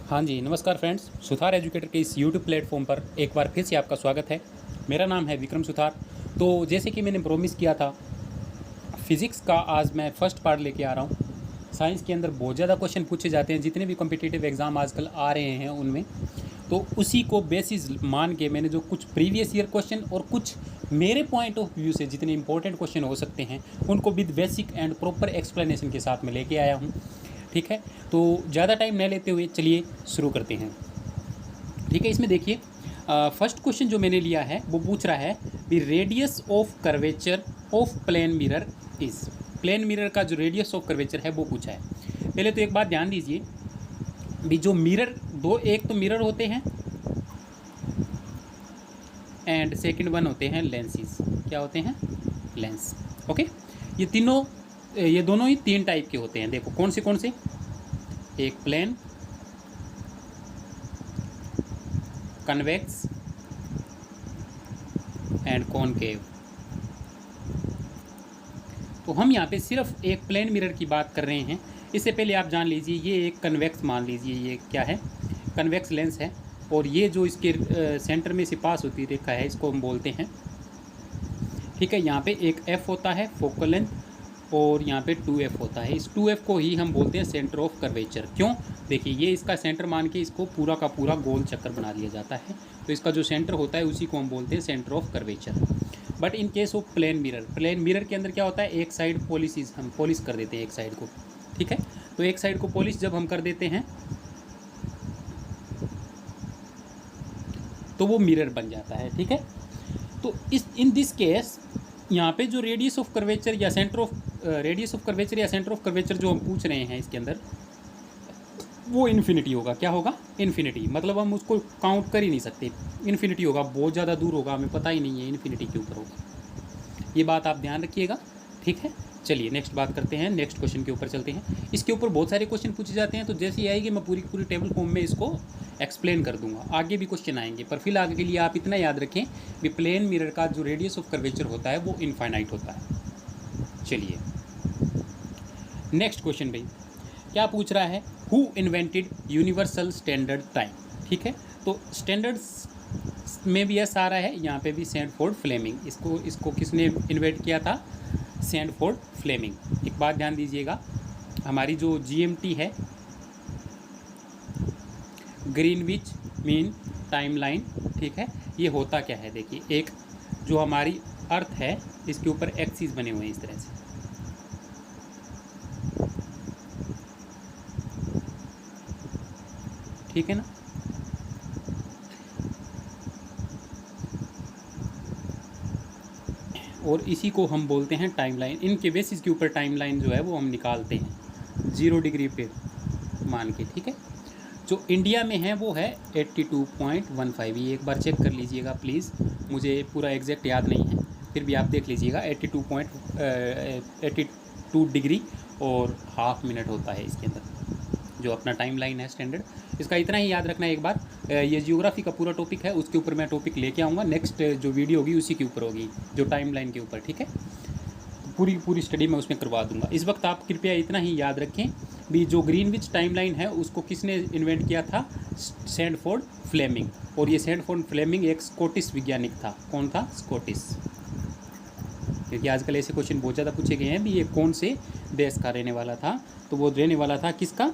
हाँ जी, नमस्कार friends. Suthar educator के इस यूट्यूब प्लेटफॉर्म पर एक बार फिर से आपका स्वागत है। मेरा नाम है विक्रम सुथार। तो जैसे कि मैंने प्रॉमिस किया था, फिज़िक्स का आज मैं फर्स्ट पार्ट लेके आ रहा हूँ। साइंस के अंदर बहुत ज़्यादा क्वेश्चन पूछे जाते हैं, जितने भी कॉम्पिटिटिव एग्ज़ाम आजकल आ रहे हैं उनमें। तो उसी को बेसिस मान के मैंने जो कुछ प्रीवियस ईयर क्वेश्चन और कुछ मेरे पॉइंट ऑफ व्यू से जितने इंपॉर्टेंट क्वेश्चन हो सकते हैं उनको with basic and proper explanation के साथ में लेके आया हूँ। ठीक है, तो ज़्यादा टाइम न लेते हुए चलिए शुरू करते हैं। ठीक है, इसमें देखिए फर्स्ट क्वेश्चन जो मैंने लिया है वो पूछ रहा है the radius of curvature of plane mirror is. Plane mirror का जो रेडियस ऑफ कर्वेचर है वो पूछा है। पहले तो एक बात ध्यान दीजिए भी, जो मिरर एक तो मिरर होते हैं एंड सेकंड वन होते हैं लेंसेज। क्या होते हैं? लेंस। ओके, ये दोनों ही तीन टाइप के होते हैं। देखो कौन से एक प्लेन, कन्वेक्स एंड कॉनकेव। तो हम यहाँ पे सिर्फ एक प्लेन मिरर की बात कर रहे हैं। इससे पहले आप जान लीजिए ये एक कन्वेक्स मान लीजिए, ये क्या है? कन्वेक्स लेंस है। और ये जो इसके सेंटर में से पास होती रेखा है इसको हम बोलते हैं, ठीक है, यहाँ पे एक एफ होता है फोकल लेंथ और यहाँ पे 2f होता है। इस 2f को ही हम बोलते हैं सेंटर ऑफ कर्वेचर। क्यों? देखिए ये इसका सेंटर मान के इसको पूरा का पूरा गोल चक्कर बना दिया जाता है। तो इसका जो सेंटर होता है उसी को हम बोलते हैं centre of curvature. But in case of plane mirror के अंदर क्या होता है? एक साइड हम पॉलिश कर देते हैं एक साइड को। ठीक है, तो एक साइड को पॉलिश जब हम कर देते हैं तो वो मिरर बन जाता है। ठीक है, तो इन दिस केस यहाँ पे जो रेडियस ऑफ कर्वेचर या सेंटर ऑफ कर्वेचर जो हम पूछ रहे हैं इसके अंदर, वो इन्फिनिटी होगा। क्या होगा? इन्फिनिटी। मतलब हम उसको काउंट कर ही नहीं सकते, इन्फिनिटी होगा, बहुत ज़्यादा दूर होगा, हमें पता ही नहीं है इन्फिनिटी के ऊपर होगा। ये बात आप ध्यान रखिएगा। ठीक है, चलिए नेक्स्ट बात करते हैं, नेक्स्ट क्वेश्चन के ऊपर चलते हैं। इसके ऊपर बहुत सारे क्वेश्चन पूछे जाते हैं, तो जैसे ही आएगी मैं पूरी पूरी टेबल फॉर्म में इसको एक्सप्लेन कर दूंगा। आगे भी क्वेश्चन आएंगे, पर फिलहाल के लिए आप इतना याद रखें कि प्लेन मिरर का जो रेडियस ऑफ कर्वेचर होता है वो इनफाइनाइट होता है। चलिए नेक्स्ट क्वेश्चन भाई क्या पूछ रहा है? Who invented universal standard time. ठीक है, तो स्टैंडर्ड्स में भी ऐसा आ रहा है, यहाँ पे भी सैंडफोर्ड फ्लेमिंग। इसको किसने इन्वेंट किया था? Sandford Fleming. एक बात ध्यान दीजिएगा, हमारी जो जीएमटी है, ग्रीनविच मीन टाइमलाइन, ठीक है, ये होता क्या है? देखिए एक जो हमारी अर्थ है इसके ऊपर एक्सिस बने हुए हैं इस तरह से। ठीक है ना? और इसी को हम बोलते हैं टाइमलाइन। इनके बेसिस के ऊपर टाइमलाइन जो है वो हम निकालते हैं 0 डिग्री पे मान के। ठीक है, जो इंडिया में है वो है 82.15। ये एक बार चेक कर लीजिएगा प्लीज़, मुझे पूरा एग्जैक्ट याद नहीं है, फिर भी आप देख लीजिएगा। 82 डिग्री और हाफ मिनट होता है इसके अंदर जो अपना टाइम लाइन है स्टैंडर्ड। इसका इतना ही याद रखना एक बार। ये जियोग्राफी का पूरा टॉपिक है, उसके ऊपर मैं टॉपिक लेके आऊँगा। नेक्स्ट जो वीडियो होगी उसी के ऊपर होगी, जो टाइम लाइन के ऊपर। ठीक है, पूरी स्टडी मैं उसमें करवा दूंगा। इस वक्त आप कृपया इतना ही याद रखें भी, जो ग्रीनविच टाइमलाइन है उसको किसने इन्वेंट किया था? Sandford Fleming. और ये सैंडफोर्ड फ्लेमिंग एक स्कॉटिश वैज्ञानिक था। कौन था? स्कॉटिश। क्योंकि आजकल ऐसे क्वेश्चन बहुत ज़्यादा पूछे गए हैं भी, ये कौन से देश का रहने वाला था? तो वो रहने वाला था किसका?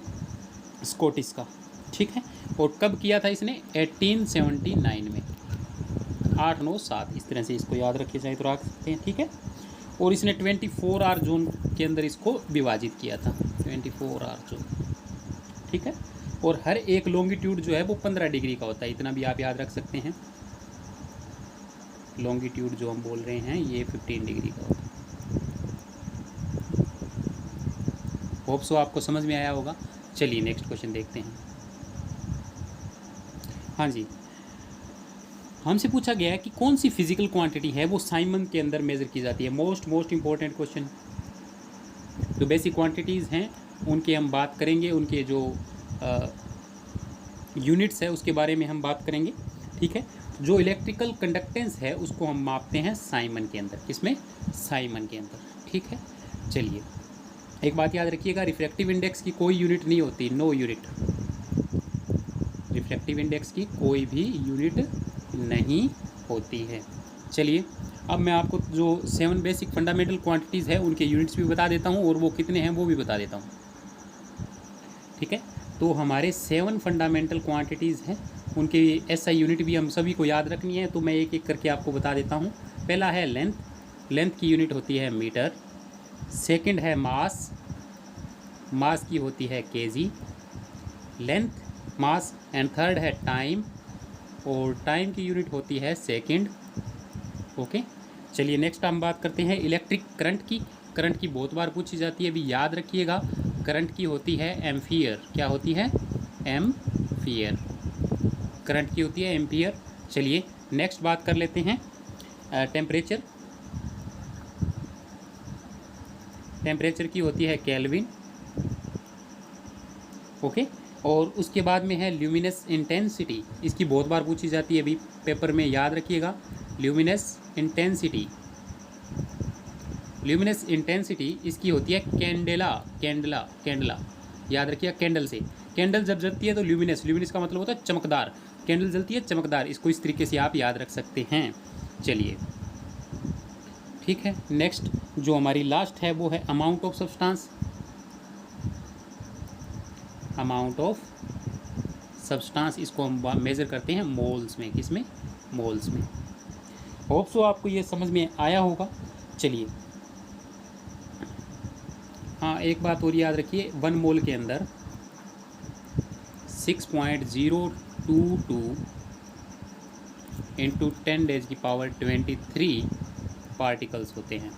स्कॉटिश का। ठीक है, और कब किया था इसने? 1879 में। 8 9 7 इस तरह से इसको याद रखे जाए तो रख सकते हैं। ठीक है, और इसने 24 आवर जोन के अंदर इसको विभाजित किया था, 24 आवर जोन। ठीक है, और हर एक लॉन्गिट्यूड जो है वो 15 डिग्री का होता है, इतना भी आप याद रख सकते हैं। लॉन्गिट्यूड जो हम बोल रहे हैं ये 15 डिग्री का होता है। होप सो आपको समझ में आया होगा। चलिए नेक्स्ट क्वेश्चन देखते हैं। हाँ जी, हमसे पूछा गया है कि कौन सी फिजिकल क्वांटिटी है वो साइमन के अंदर मेज़र की जाती है। Most important question. जो बेसिक क्वांटिटीज़ हैं उनकी हम बात करेंगे, उनके जो यूनिट्स है उसके बारे में हम बात करेंगे। ठीक है, जो इलेक्ट्रिकल कंडक्टेंस है उसको हम मापते हैं साइमन के अंदर। किसमें? साइमन के अंदर। ठीक है, चलिए एक बात याद रखिएगा, रिफ्रैक्टिव इंडेक्स की कोई यूनिट नहीं होती, नो यूनिट। रिफ्रैक्टिव इंडेक्स की कोई भी यूनिट नहीं होती है। चलिए अब मैं आपको जो 7 बेसिक फंडामेंटल क्वांटिटीज़ है उनके यूनिट्स भी बता देता हूँ और वो कितने हैं वो भी बता देता हूँ। ठीक है, तो हमारे 7 फंडामेंटल क्वांटिटीज़ हैं, उनके एसआई यूनिट भी हम सभी को याद रखनी है, तो मैं एक एक करके आपको बता देता हूँ। पहला है लेंथ, लेंथ की यूनिट होती है मीटर। सेकंड है मास, मास की होती है KG. Length, mass and third है टाइम, और टाइम की यूनिट होती है सेकंड। ओके, चलिए नेक्स्ट हम बात करते हैं इलेक्ट्रिक करंट की। करंट की बहुत बार पूछी जाती है, अभी याद रखिएगा। करंट की होती है एम्पियर। क्या होती है? एम्पियर। करंट की होती है एम्पियर। चलिए नेक्स्ट बात कर लेते हैं टेम्परेचर। टेम्परेचर की होती है केल्विन। ओके, और उसके बाद में है ल्यूमिनस इंटेंसिटी। इसकी बहुत बार पूछी जाती है, अभी पेपर में याद रखिएगा। ल्यूमिनस इंटेंसिटी, ल्यूमिनस इंटेंसिटी इसकी होती है कैंडेला। कैंडला, कैंडला याद रखिए, कैंडल से। कैंडल जब जलती है तो ल्यूमिनस, ल्यूमिनस का मतलब होता है चमकदार। कैंडल जलती है चमकदार, इसको इस तरीके से आप याद रख सकते हैं। चलिए ठीक है, नेक्स्ट जो हमारी लास्ट है वो है amount of substance. Amount of substance, इसको हम मेज़र करते हैं मोल्स में। किस में? मोल्स में। होप सो आपको ये समझ में आया होगा। चलिए हाँ, एक बात और याद रखिए, 1 मोल के अंदर 6.022 इंटू 10⁻23 पार्टिकल्स होते हैं।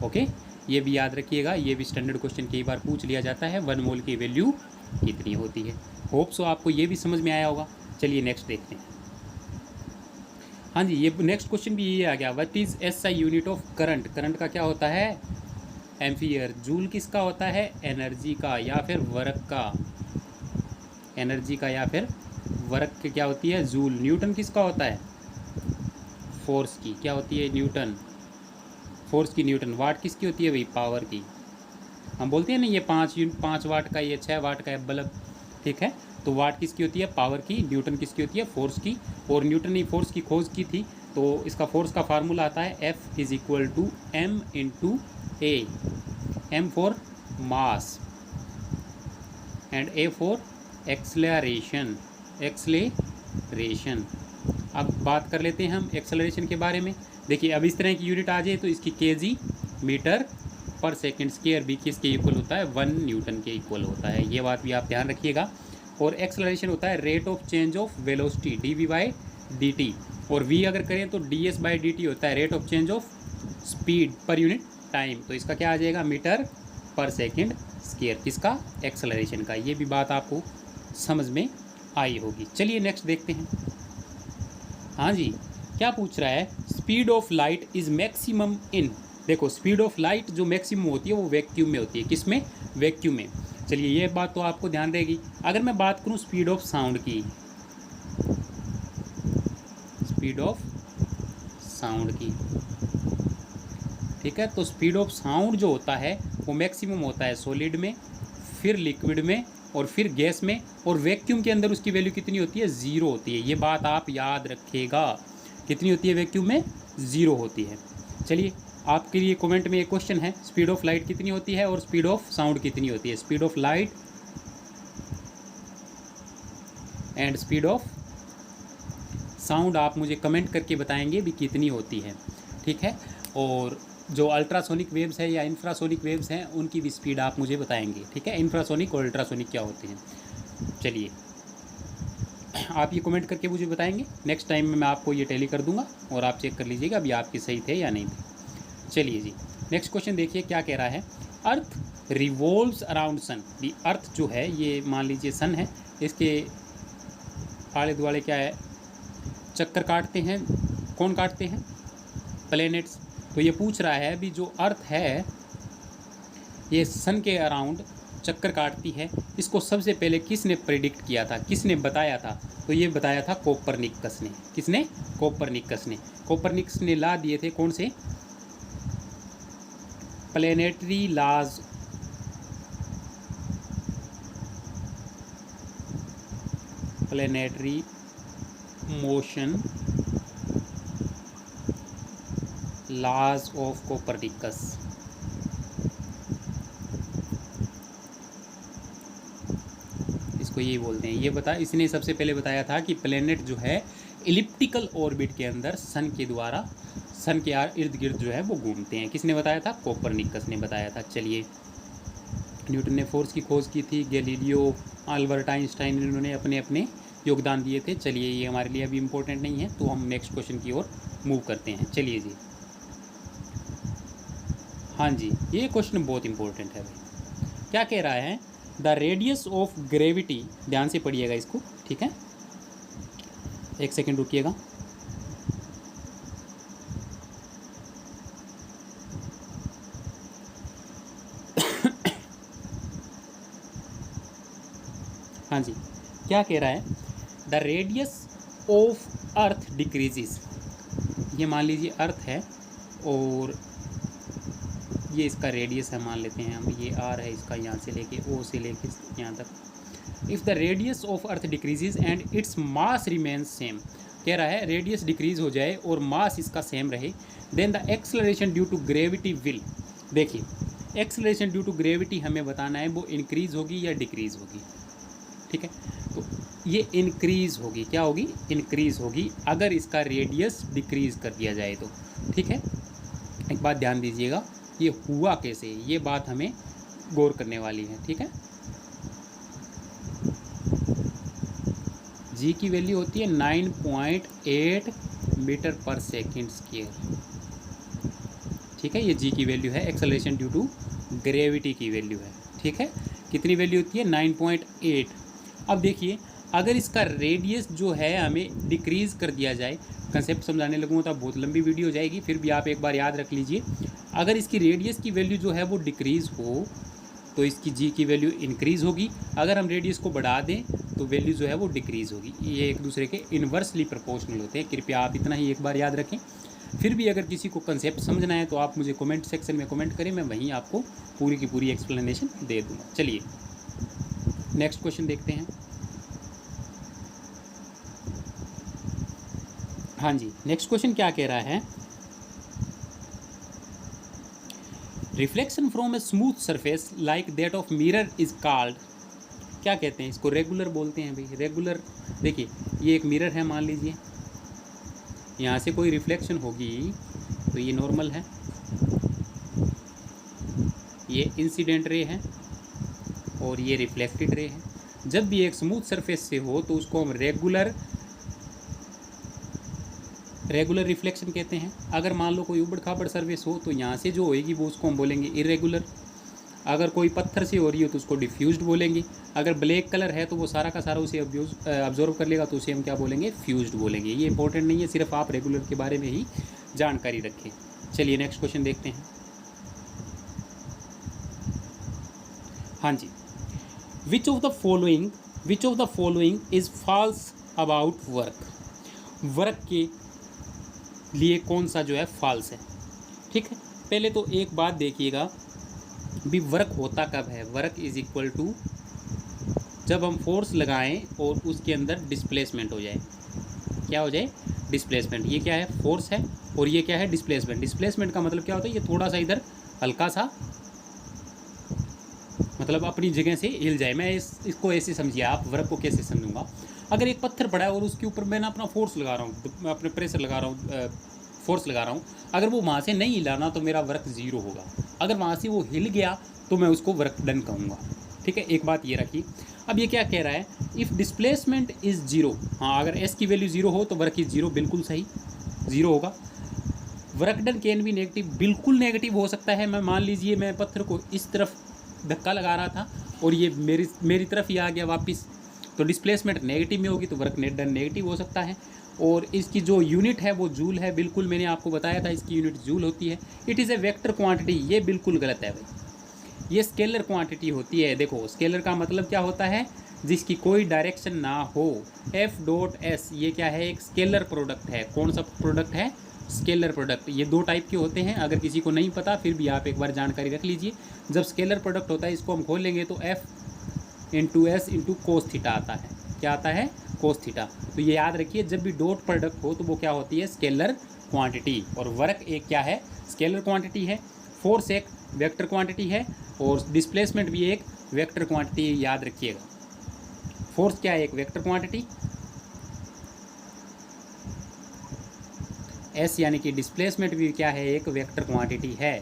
ओके, ये भी याद रखिएगा, ये भी स्टैंडर्ड क्वेश्चन कई बार पूछ लिया जाता है, 1 मोल की वैल्यू कितनी होती है। होप सो आपको ये भी समझ में आया होगा। चलिए नेक्स्ट देखते हैं। हाँ जी, ये नेक्स्ट क्वेश्चन भी ये आ गया, what is SI unit of current. Current का क्या होता है? एम्पियर। जूल किसका होता है? एनर्जी का या फिर वर्क का। एनर्जी का या फिर वर्क की क्या होती है? जूल। न्यूटन किसका होता है? फोर्स की। क्या होती है? न्यूटन। फोर्स की न्यूटन। वाट किसकी होती है भाई? पावर की। हम बोलते हैं ना ये 5 वाट का, ये 6 वाट का है बल्ब, ठीक है, तो वाट किसकी होती है? पावर की। न्यूटन किसकी होती है? फोर्स की। और न्यूटन ने फोर्स की खोज की थी, तो इसका फोर्स का फार्मूला आता है F is equal to M into A. M for mass and A for acceleration. Acceleration. अब बात कर लेते हैं हम एक्सलरेशन के बारे में। देखिए अब इस तरह की यूनिट आ जाए तो इसकी केजी मीटर पर सेकंड स्क्वायर भी किसके इक्वल होता है? 1 न्यूटन के इक्वल होता है। ये बात भी आप ध्यान रखिएगा। और एक्सलरेशन होता है rate of change of velocity, dv/dt। और v अगर करें तो ds/dt होता है rate of change of speed per unit time. तो इसका क्या आ जाएगा? मीटर पर सेकंड स्क्वायर। किसका? एक्सलरेशन का। ये भी बात आपको समझ में आई होगी। चलिए नेक्स्ट देखते हैं। हाँ जी, क्या पूछ रहा है? Speed of light is maximum in. देखो स्पीड ऑफ लाइट जो मैक्सिमम होती है वो वैक्यूम में होती है। किस में? वैक्यूम में। चलिए ये बात तो आपको ध्यान रहेगी। अगर मैं बात करूं स्पीड ऑफ साउंड की, स्पीड ऑफ साउंड की, ठीक है, तो स्पीड ऑफ साउंड जो होता है वो मैक्सिमम होता है सॉलिड में, फिर लिक्विड में, और फिर गैस में, और वैक्यूम के अंदर उसकी वैल्यू कितनी होती है? 0 होती है। ये बात आप याद रखिएगा। कितनी होती है वैक्यूम में? 0 होती है। चलिए आपके लिए कमेंट में एक क्वेश्चन है, स्पीड ऑफ लाइट कितनी होती है और स्पीड ऑफ साउंड कितनी होती है? Speed of light and speed of sound आप मुझे कमेंट करके बताएंगे भी कितनी होती है, ठीक है। और जो अल्ट्रासोनिक वेव्स है या इंफ्रासोनिक वेव्स हैं उनकी भी स्पीड आप मुझे बताएंगे, ठीक है। इंफ्रासोनिक और अल्ट्रासोनिक क्या होते हैं, चलिए आप ये कमेंट करके मुझे बताएंगे। नेक्स्ट टाइम में मैं आपको ये टैली कर दूंगा और आप चेक कर लीजिएगा अभी आपके सही थे या नहीं थे। चलिए जी नेक्स्ट क्वेश्चन देखिए क्या कह रहा है। Earth revolves around sun. दी अर्थ जो है ये मान लीजिए सन है, इसके आले दुआले क्या है? चक्कर काटते हैं। कौन काटते हैं? प्लैनेट्स। तो ये पूछ रहा है भी जो अर्थ है ये सन के अराउंड चक्कर काटती है, इसको सबसे पहले किसने प्रेडिक्ट किया था, किसने बताया था? तो ये बताया था कोपरनिकस ने। किसने? कोपरनिकस ने। कोपरनिकस ने ला दिए थे कौन से? Planetary laws planetary motion laws of Copernicus. इसको यही बोलते हैं। ये इसने सबसे पहले बताया था कि प्लेनेट जो है इलिप्टिकल ऑर्बिट के अंदर सन के द्वारा, सन के इर्द गिर्द जो है वो घूमते हैं। किसने बताया था? कोपरनिकस ने बताया था। चलिए, न्यूटन ने फोर्स की खोज की थी, गैलीलियो, अल्बर्ट आइंस्टाइन, इन्होंने अपने अपने योगदान दिए थे। चलिए, ये हमारे लिए अभी इम्पोर्टेंट नहीं है, तो हम नेक्स्ट क्वेश्चन की ओर मूव करते हैं। चलिए जी, हाँ जी, ये क्वेश्चन बहुत इंपॉर्टेंट है भाई। क्या कह रहा है? द रेडियस ऑफ ग्रेविटी, ध्यान से पढ़िएगा इसको, ठीक है, एक सेकेंड रुकिएगा। हाँ जी, क्या कह रहा है? The radius of earth decreases. ये मान लीजिए अर्थ है और ये इसका रेडियस है, मान लेते हैं हम, ये आर है इसका, यहाँ से लेके ओ से लेके यहाँ तक। If the radius of earth decreases and its mass remains same, कह रहा है रेडियस डिक्रीज हो जाए और मास इसका सेम रहे, then the acceleration due to gravity will. देखिए, एक्सेलरेशन ड्यू टू ग्रेविटी हमें बताना है वो इंक्रीज होगी या डिक्रीज होगी, ठीक है। तो ये इंक्रीज होगी, क्या होगी? इंक्रीज होगी, अगर इसका रेडियस डिक्रीज कर दिया जाए तो, ठीक है। एक बात ध्यान दीजिएगा, ये हुआ कैसे, ये बात हमें गौर करने वाली है, ठीक है। जी की वैल्यू होती है 9.8 मीटर पर सेकेंड स्क्वायर, ठीक है। ये जी की वैल्यू है, एक्सेलरेशन ड्यू टू ग्रेविटी की वैल्यू है, ठीक है। कितनी वैल्यू होती है? 9.8। अब देखिए, अगर इसका रेडियस जो है हमें डिक्रीज कर दिया जाए, कंसेप्ट समझाने लगूँगा तो बहुत लंबी वीडियो हो जाएगी, फिर भी आप एक बार याद रख लीजिए। अगर इसकी रेडियस की वैल्यू जो है वो डिक्रीज़ हो तो इसकी जी की वैल्यू इंक्रीज़ होगी, अगर हम रेडियस को बढ़ा दें तो वैल्यू जो है वो डिक्रीज़ होगी। ये एक दूसरे के इन्वर्सली प्रोपोर्शनल होते हैं, कृपया आप इतना ही एक बार याद रखें। फिर भी अगर किसी को कंसेप्ट समझना है तो आप मुझे कमेंट सेक्शन में कमेंट करें, मैं वहीं आपको पूरी की पूरी एक्सप्लेनेशन दे दूँगा। चलिए, नेक्स्ट क्वेश्चन देखते हैं। हाँ जी, नेक्स्ट क्वेश्चन क्या कह रहा है? Reflection from a smooth surface like that of mirror is called, क्या कहते हैं इसको? रेगुलर बोलते हैं भाई, रेगुलर। देखिए, ये एक मिरर है, मान लीजिए यहाँ से कोई रिफ्लेक्शन होगी तो ये नॉर्मल है, ये इंसिडेंट रे है और ये रिफ्लेक्टेड रे है। जब भी एक स्मूथ सरफेस से हो तो उसको हम रेगुलर रिफ्लेक्शन कहते हैं। अगर मान लो कोई उबड़ खाबड़ सर्फेस हो तो यहाँ से जो होएगी वो उसको हम बोलेंगे इरेगुलर। अगर कोई पत्थर से हो रही हो तो उसको डिफ्यूज्ड बोलेंगे। अगर ब्लैक कलर है तो वो सारा का सारा उसे ऑब्जर्व कर लेगा तो उसे हम क्या बोलेंगे? फ्यूज्ड बोलेंगे। ये इंपॉर्टेंट नहीं है, सिर्फ आप रेगुलर के बारे में ही जानकारी रखें। चलिए, नेक्स्ट क्वेश्चन देखते हैं। हाँ जी, which of the following is false about work. Work के लिए कौन सा जो है फॉल्स है, ठीक है। पहले तो एक बात देखिएगा भी, वर्क होता कब है? वर्क इज इक्वल टू जब हम फोर्स लगाएं और उसके अंदर डिस्प्लेसमेंट हो जाए। क्या हो जाए? डिस्प्लेसमेंट। ये क्या है? फोर्स है और ये क्या है? डिस्प्लेसमेंट। डिस्प्लेसमेंट का मतलब क्या होता है? ये थोड़ा सा इधर हल्का सा, मतलब अपनी जगह से हिल जाए। मैं इसको ऐसे समझिए, आप वर्क को कैसे समझूंगा? अगर एक पत्थर पड़ा है और उसके ऊपर मैं अपना फोर्स लगा रहा हूँ, मैं अपने प्रेशर लगा रहा हूँ, फोर्स लगा रहा हूँ, अगर वो वहाँ से नहीं हिलाना तो मेरा वर्क ज़ीरो होगा। अगर वहाँ से वो हिल गया तो मैं उसको वर्क डन कहूँगा, ठीक है। एक बात ये रखिए। अब ये क्या कह रहा है? इफ़ डिस्प्लेसमेंट इज़ जीरो, हाँ, अगर एस की वैल्यू जीरो हो तो वर्क इज़ जीरो, बिल्कुल सही, जीरो होगा। वर्क डन कैन भी नेगेटिव, बिल्कुल नेगेटिव हो सकता है। मैं मान लीजिए मैं पत्थर को इस तरफ धक्का लगा रहा था और ये मेरी तरफ ही आ गया वापस, तो डिस्प्लेसमेंट नेगेटिव में होगी तो वर्क नेट डन नेगेटिव हो सकता है। और इसकी जो यूनिट है वो जूल है, बिल्कुल मैंने आपको बताया था इसकी यूनिट जूल होती है। It is a vector quantity, ये बिल्कुल गलत है भाई, ये स्केलर क्वांटिटी होती है। देखो, स्केलर का मतलब क्या होता है? जिसकी कोई डायरेक्शन ना हो। F.S ये क्या है? एक स्केलर प्रोडक्ट है। कौन सा प्रोडक्ट है? Scalar product. ये दो टाइप के होते हैं, अगर किसी को नहीं पता फिर भी आप एक बार जानकारी रख लीजिए। जब स्केलर प्रोडक्ट होता है, इसको हम खोल लेंगे तो F × S × cos थीटा आता है। क्या आता है? Cos theta. तो ये याद रखिए, जब भी डॉट प्रोडक्ट हो तो वो क्या होती है, स्केलर क्वांटिटी, और वर्क एक क्या है, स्केलर क्वांटिटी है, फोर्स एक वेक्टर क्वांटिटी है, और डिस्प्लेसमेंट भी एक वेक्टर क्वांटिटी, याद रखिएगा। फोर्स क्या है, एक वेक्टर क्वांटिटी, एस यानी कि डिस्प्लेसमेंट भी क्या है, एक वेक्टर क्वांटिटी है,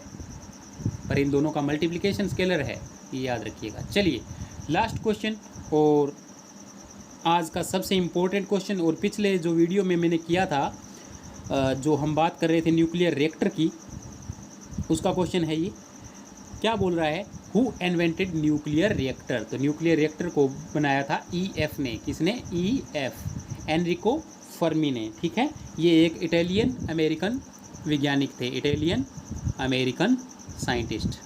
पर इन दोनों का मल्टीप्लिकेशन स्केलर है, ये याद रखिएगा। चलिए लास्ट क्वेश्चन, और आज का सबसे इम्पोर्टेंट क्वेश्चन, और पिछले जो वीडियो में मैंने किया था, जो हम बात कर रहे थे न्यूक्लियर रिएक्टर की, उसका क्वेश्चन है ये, क्या बोल रहा है, हु इन्वेंटेड न्यूक्लियर रिएक्टर। तो न्यूक्लियर रिएक्टर को बनाया था EF ने, किसने, EF, एनरिको फर्मी ने, ठीक है। ये एक इटालियन अमेरिकन वैज्ञानिक थे, Italian American scientist.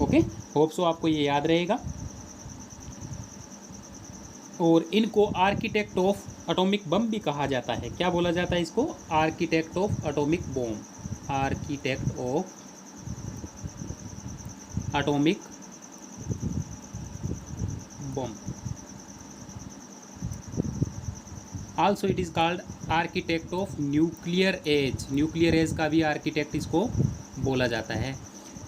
Okay, hope so आपको ये याद रहेगा। और इनको आर्किटेक्ट ऑफ एटॉमिक बम भी कहा जाता है। क्या बोला जाता है इसको, architect of atomic bomb, architect of atomic bomb. Also it is called architect of nuclear age, nuclear age का भी आर्किटेक्ट इसको बोला जाता है।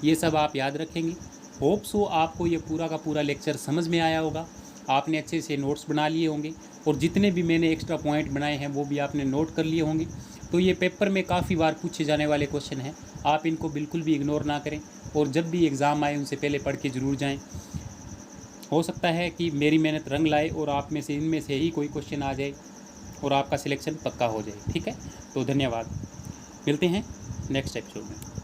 ये सब आप याद रखेंगे। होप सो आपको ये पूरा का पूरा लेक्चर समझ में आया होगा, आपने अच्छे से नोट्स बना लिए होंगे, और जितने भी मैंने एक्स्ट्रा पॉइंट बनाए हैं वो भी आपने नोट कर लिए होंगे। तो ये पेपर में काफ़ी बार पूछे जाने वाले क्वेश्चन हैं, आप इनको बिल्कुल भी इग्नोर ना करें, और जब भी एग्ज़ाम आए उनसे पहले पढ़ के ज़रूर जाएं। हो सकता है कि मेरी मेहनत रंग लाए और आप में से, इनमें से ही कोई क्वेश्चन आ जाए और आपका सिलेक्शन पक्का हो जाए, ठीक है। तो धन्यवाद, मिलते हैं नेक्स्ट एपिसोड में।